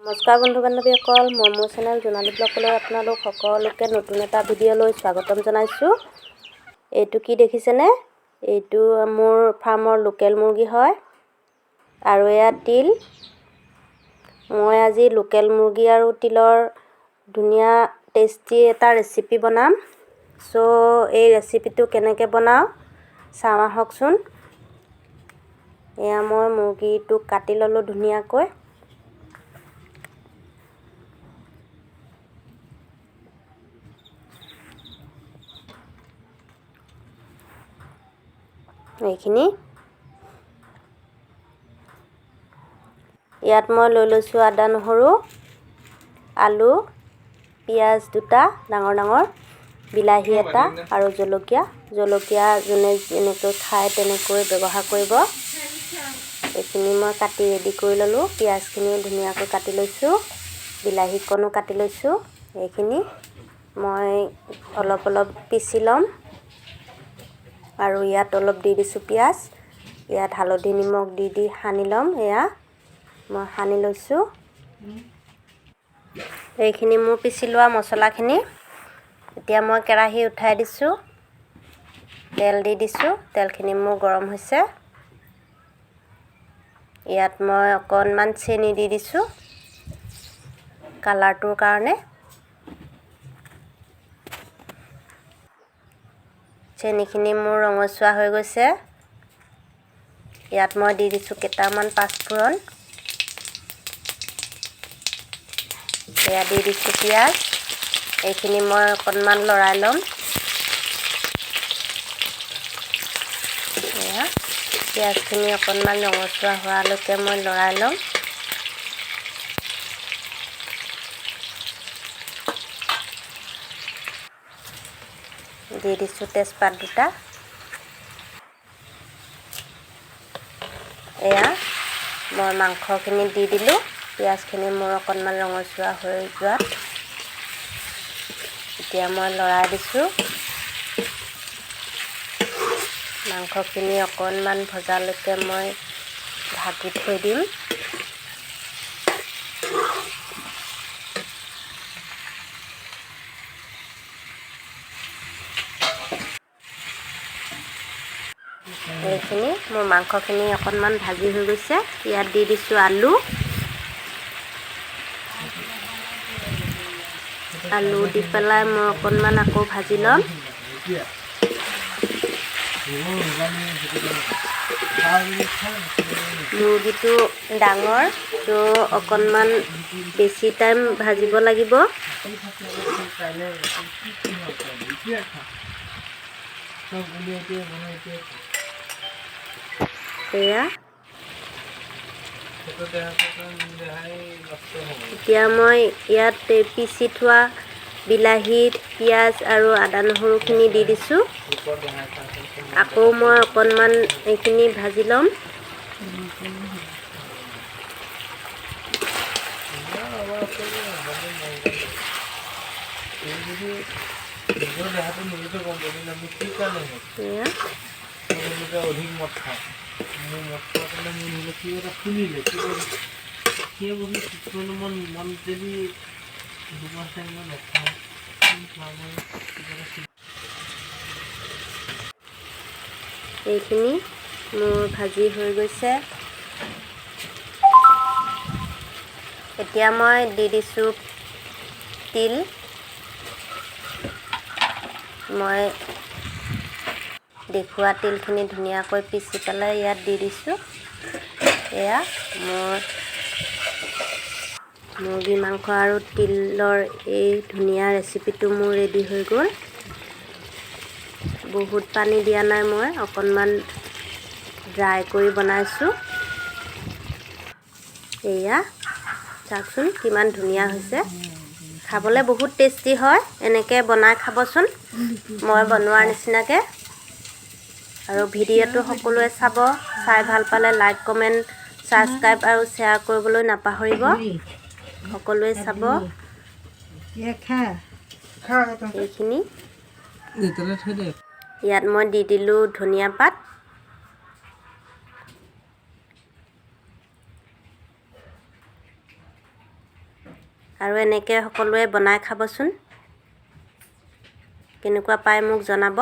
নমস্কাৰ বন্ধু বান্ধৱীসকল, মই মোৰ চেনেল জোনালী ব্লগলৈ আপোনালোক সকলোকে নতুন এটা ভিডিঅ'লৈ স্বাগতম জনাইছোঁ। এইটো কি দেখিছেনে? এইটো মোৰ ফাৰ্মৰ লোকেল মুৰ্গী হয় আৰু এয়া তিল। মই আজি লোকেল মুৰ্গী আৰু তিলৰ ধুনীয়া টেষ্টি এটা ৰেচিপি বনাম। এই ৰেচিপিটো কেনেকৈ বনাওঁ চাওঁ আহকচোন। এয়া মই মুৰ্গীটো কাটি ল'লোঁ ধুনীয়াকৈ। এইখিনি ইয়াত মই লৈ লৈছোঁ আদা নহৰু, আলু, পিঁয়াজ দুটা ডাঙৰ ডাঙৰ, বিলাহী এটা আৰু জলকীয়া যোনে যেনেকৈ খায় তেনেকৈ ব্যৱহাৰ কৰিব। এইখিনি মই কাটি ৰেডি কৰি ল'লোঁ। পিঁয়াজখিনিও ধুনীয়াকৈ কাটি লৈছোঁ, বিলাহীকণো কাটি লৈছোঁ। এইখিনি মই অলপ পিচি ল'ম আৰু ইয়াত অলপ দি দিছোঁ পিঁয়াজ। ইয়াত হালধি নিমখ দি সানি ল'ম। এয়া মই সানি লৈছোঁ। এইখিনি মোৰ পিচি লোৱা মছলাখিনি। এতিয়া মই কেৰাহী উঠাই দিছোঁ, তেল দি দিছোঁ। তেলখিনি মোৰ গৰম হৈছে। ইয়াত মই অকণমান চেনি দি দিছোঁ কালাৰটোৰ কাৰণে। চেনিখিনি মোৰ ৰঙচুৱা হৈ গৈছে। ইয়াত মই দি দিছোঁ কেইটামান পাঁচফোৰণ। এয়া দি দিছোঁ পিঁয়াজ। এইখিনি মই অকণমান লৰাই ল'ম। এয়া পিঁয়াজখিনি অকণমান ৰঙচুৱা হোৱালৈকে মই লৰাই ল'ম। দি দিছোঁ তেজপাত দুটা। এয়া মই মাংসখিনি দি দিলোঁ। পিঁয়াজখিনি মোৰ অকণমান ৰঙচুৱা হৈ যোৱাত এতিয়া মই লৰাই দিছোঁ। মাংসখিনি অকণমান ভজালৈকে মই ঢাকি থৈ দিম। এইখিনি মোৰ মাংসখিনি অকণমান ভাজি হৈ গৈছে। ইয়াত দি দিছোঁ আলু দি পেলাই মই অকণমান আকৌ ভাজি ল'ম। মুৰ্গীটো ডাঙৰ তো অকণমান বেছি টাইম ভাজিব লাগিব। এয়া এতিয়া মই ইয়াত পিচি থোৱা বিলাহী, পিঁয়াজ আৰু আদা নহৰুখিনি দি দিছোঁ। আকৌ মই অকণমান এইখিনি ভাজি ল'ম। এইখিনি মোৰ ভাজি হৈ গৈছে। এতিয়া মই দি দিছোঁ তিল। মই দেখুওৱা তিলখিনি ধুনীয়াকৈ পিচি পেলাই ইয়াত দি দিছোঁ। এয়া মোৰ মুৰ্গী মাংস আৰু তিলৰ এই ধুনীয়া ৰেচিপিটো মোৰ ৰেডি হৈ গ'ল। বহুত পানী দিয়া নাই, মই অকণমান ড্ৰাই কৰি বনাইছোঁ। এয়া চাওকচোন কিমান ধুনীয়া হৈছে। খাবলৈ বহুত টেষ্টি হয়। এনেকৈ বনাই খাবচোন মই বনোৱাৰ নিচিনাকৈ। আৰু ভিডিঅ'টো সকলোৱে চাব। চাই ভাল পালে লাইক, কমেণ্ট, ছাবস্ক্ৰাইব আৰু শ্বেয়াৰ কৰিবলৈ নাপাহৰিব। সকলোৱে চাব। এইখিনি ইয়াত মই দি দিলোঁ ধনিয়া পাত। আৰু এনেকৈ সকলোৱে বনাই খাবচোন। কেনেকুৱা পায় মোক জনাব।